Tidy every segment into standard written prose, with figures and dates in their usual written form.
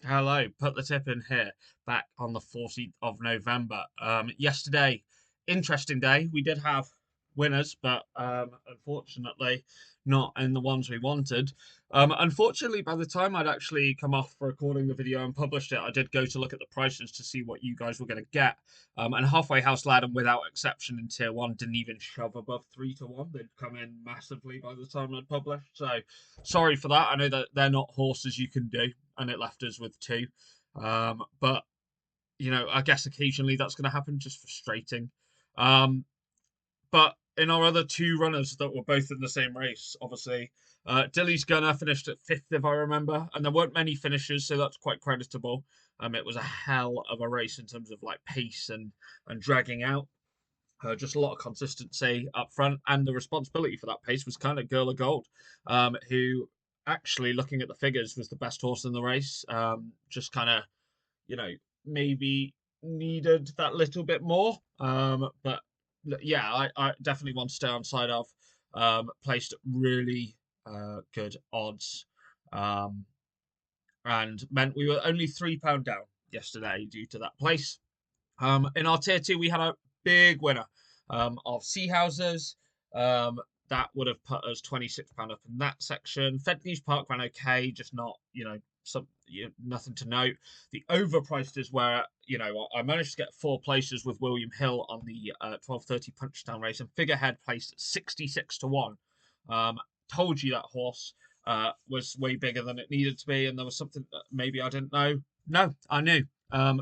Hello, put the tip in here back on the 14th of November. Yesterday, interesting day. We did have winners, but unfortunately, not in the ones we wanted. Unfortunately, by the time I'd actually come off recording the video and published it, I did go to look at the prices to see what you guys were going to get. And Halfway House Ladham, without exception, in tier one, didn't even shove above 3 to 1. They'd come in massively by the time I'd published. So sorry for that. I know that they're not horses you can do, and it left us with two. But I guess occasionally that's going to happen. Just frustrating. Um, but in our other two runners that were both in the same race, obviously, Dilly's Gunner finished at fifth, if I remember, and there weren't many finishers, so that's quite creditable. It was a hell of a race in terms of like pace and dragging out. Just a lot of consistency up front, and the responsibility for that pace was kind of Girl of Gold, who actually, looking at the figures, was the best horse in the race. Just kind of, you know, maybe needed that little bit more. But yeah, I definitely want to stay on side of. Placed really good odds, um, and meant we were only £3 down yesterday due to that place. In our tier two, we had a big winner of Sea Houses. Um, that would have put us £26 up in that section. Fedneys Park ran okay, just not, nothing to note. The Overpriced is where, I managed to get four places with William Hill on the 12:30 Punchestown race, and Figurehead placed 66 to 1. Um, Told you that horse was way bigger than it needed to be, and there was something that maybe I didn't know. No, I knew.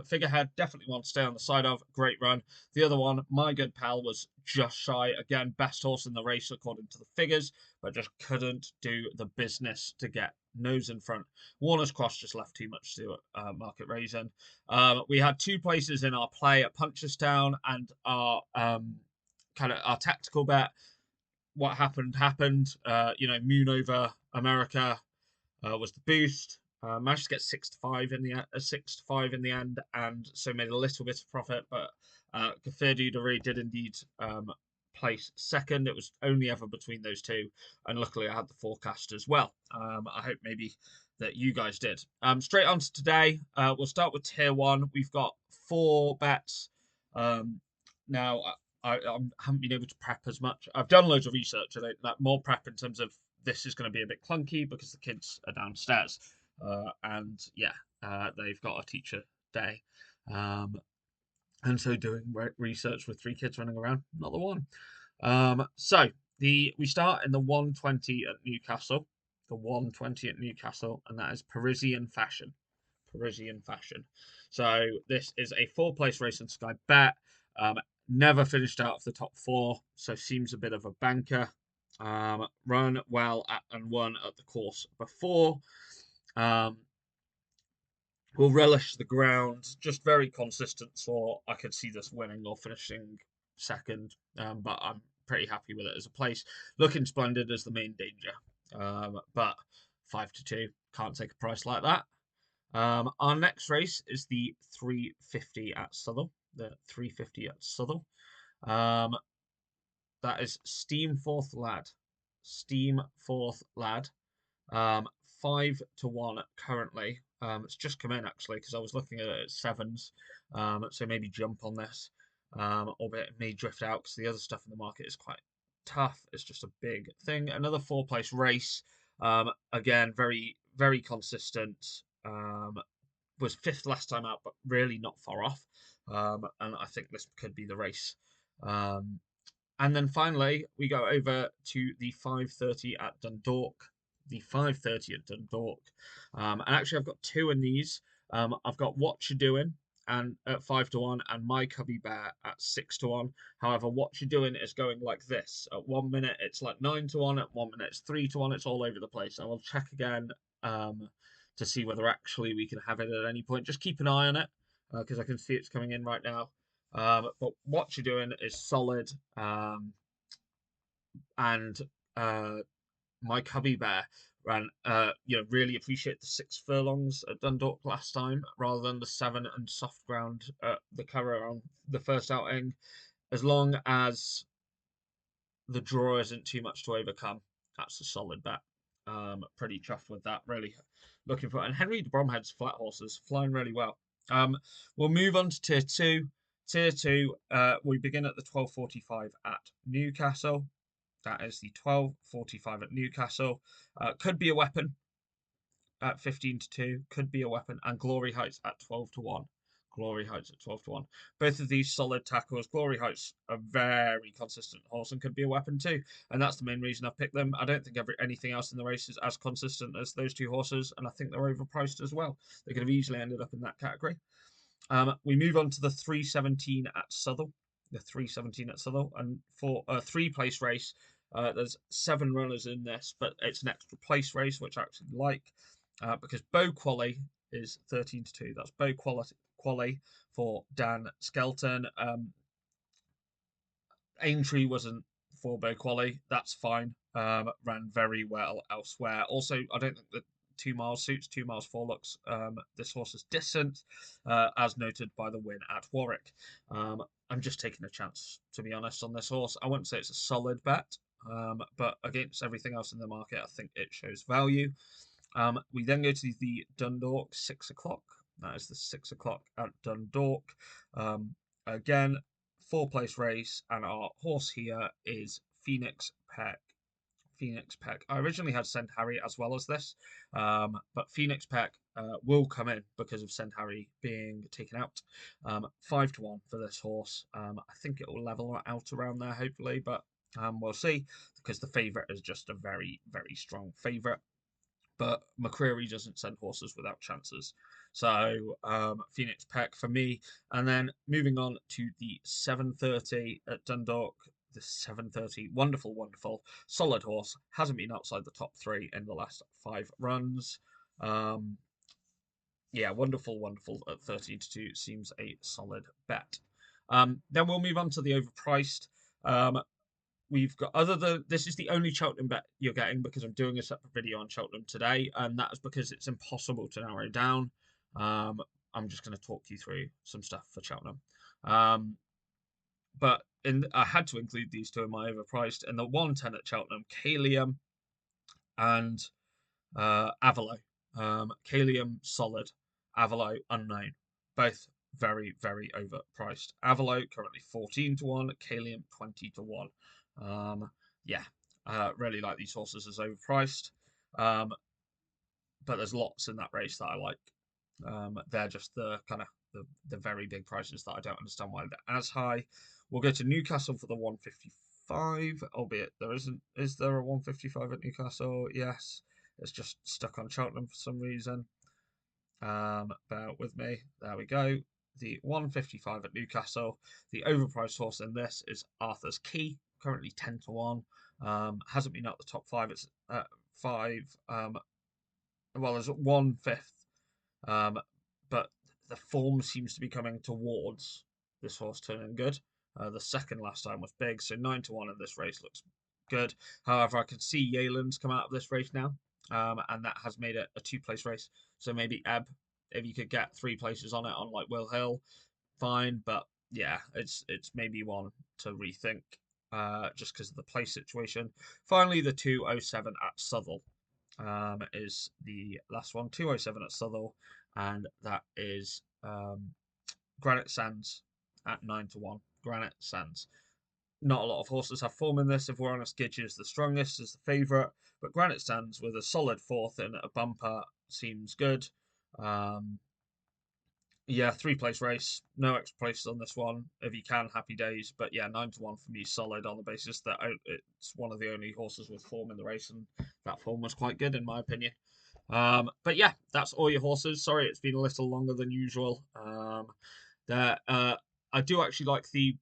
Figurehead definitely want to stay on the side of. Great run. The other one, My Good Pal, was just shy. Again, best horse in the race according to the figures, but just couldn't do the business to get nose in front. Warner's Cross just left too much to market raisin. We had two places in our play at Punchestown and our kind of our tactical bet. What happened happened. Moon over America was the boost. Managed to get 6 to 5 in the 6 to 5 in the end, and so made a little bit of profit. But Gaferdu did indeed place second. It was only ever between those two, and luckily I had the forecast as well. I hope maybe that you guys did. Straight on to today. We'll start with tier one. We've got four bets. Now I haven't been able to prep as much. I've done loads of research. I like more prep in terms of this is going to be a bit clunky because the kids are downstairs, and yeah, they've got a teacher day, and so doing research with three kids running around, not the one. So we start in the 120 at Newcastle, the 120 at Newcastle, and that is Parisian Fashion. Parisian Fashion. So this is a four-place race on Sky Bet. Um, Never finished out of the top four, so seems a bit of a banker. Run well at, and won at the course before. Um, will relish the ground. Just very consistent, so I could see this winning or finishing second. But I'm pretty happy with it as a place. Looking splendid as the main danger. But 5 to 2, can't take a price like that. Our next race is the 350 at Southall. The 350 at Southall. Um, that is Steam Fourth Lad. Steam Fourth Lad. 5 to 1 currently. It's just come in actually because I was looking at it at sevens. So maybe jump on this. Albeit it may drift out because the other stuff in the market is quite tough. It's just a big thing. Another four-place race. Again, very, very consistent. Was fifth last time out, but really not far off. And I think this could be the race. And then finally, we go over to the 5:30 at Dundalk. The 5:30 at Dundalk. And actually, I've got two in these. I've got What You Doing and at 5 to 1, and My Cubby Bear at 6 to 1. However, What You're Doing is going like this. At 1 minute, it's like 9 to 1. At 1 minute, it's 3 to 1. It's all over the place. I will check again to see whether actually we can have it at any point. Just keep an eye on it because I can see it's coming in right now. But What You're Doing is solid. And My Cubby Bear ran, really appreciate the 6 furlongs at Dundalk last time rather than the 7 and soft ground at the Curragh on the first outing. As long as the draw isn't too much to overcome, that's a solid bet. Pretty chuffed with that. Really looking for. And Henry de Bromhead's flat horses flying really well. Um, we'll move on to tier two. Tier two, we begin at the 12:45 at Newcastle. That is the 12:45 at Newcastle. Could be a weapon at 15-2, could be a weapon, and Glory Heights at 12-1. Glory Heights at 12-1. Both of these solid tackles. Glory Heights a very consistent horse and could be a weapon too, and that's the main reason I've picked them. I don't think anything else in the race is as consistent as those two horses, and I think they're overpriced as well. They could have easily ended up in that category. We move on to the 3:17 at Southwell. The 3:17 at Southwell, and for a three-place race, there's 7 runners in this, but it's an extra place race, which I actually like, because Bow Quali is 13-2. That's Bow Quali for Dan Skelton. Aintree wasn't for Bow Quali. That's fine. Ran very well elsewhere. Also, I don't think the 2 miles suits. 2 miles 4 looks. This horse is distant, as noted by the win at Warwick. I'm just taking a chance, to be honest, on this horse. I wouldn't say it's a solid bet, but against everything else in the market, I think it shows value. We then go to the Dundalk 6 o'clock. That is the 6 o'clock at Dundalk. Again, 4-place race, and our horse here is Phoenix Peck. Phoenix Peck. I originally had Send Harry as well as this, but Phoenix Peck will come in because of Send Harry being taken out. 5-1 for this horse. I think it will level out around there, hopefully, but we'll see, because the favourite is just a very, very strong favourite. But McCreary doesn't send horses without chances. So Phoenix Peck for me. And then moving on to the 7:30 at Dundalk. The 7:30, wonderful, wonderful, solid horse. Hasn't been outside the top 3 in the last 5 runs. Yeah, wonderful, wonderful at 13-2. Seems a solid bet. Then we'll move on to the overpriced. We've got, other than this is the only Cheltenham bet you're getting, because I'm doing a separate video on Cheltenham today, and that is because it's impossible to narrow down. I'm just going to talk you through some stuff for Cheltenham. But I had to include these two in my overpriced. In the 110 at Cheltenham, Calium and Avalo. Calium solid, Avalo unknown. Both very, very overpriced. Avalo currently 14-1, Calium 20-1. Yeah, really like these horses as overpriced. But there's lots in that race that I like. They're just the kind of the very big prices that I don't understand why they're as high. We'll go to Newcastle for the 155, albeit there isn't. Is there a 155 at Newcastle? Yes. It's just stuck on Cheltenham for some reason. Bear with me. There we go. The 155 at Newcastle. The overpriced horse in this is Arthur's Key, currently 10-1. Hasn't been out the top 5. It's 5. Well, there's 1/5. But the form seems to be coming towards this horse turning good. The second last time was big, so 9-1 in this race looks good. However, I can see Yealand's come out of this race now, and that has made it a 2-place race. So maybe Ebb, if you could get 3 places on it, on like Will Hill, fine. But yeah, it's maybe one to rethink, just because of the place situation. Finally, the 2:07 at Southwell is the last one. 2:07 at Southwell, and that is Granite Sands at 9-1. Granite Sands. Not a lot of horses have form in this. If we're honest, Gidge is the strongest, is the favourite, but Granite Sands with a solid 4th in a bumper seems good. Yeah, 3-place race, no extra places on this one. If you can, happy days. But yeah, 9-1 for me, solid, on the basis that it's one of the only horses with form in the race, and that form was quite good in my opinion. But yeah, that's all your horses. Sorry, it's been a little longer than usual. I do actually like the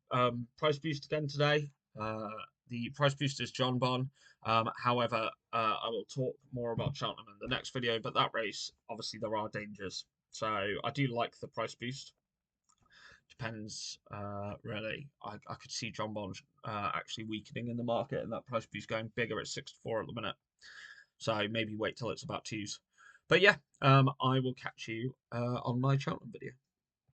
price boost again today. The price boost is John Bon. However, I will talk more about Cheltenham in the next video, but that race, obviously, there are dangers. So I do like the price boost. Depends, really. I could see John Bon actually weakening in the market, and that price boost going bigger at 6-4 at the minute. So maybe wait till it's about 2s. But yeah, I will catch you on my Cheltenham video.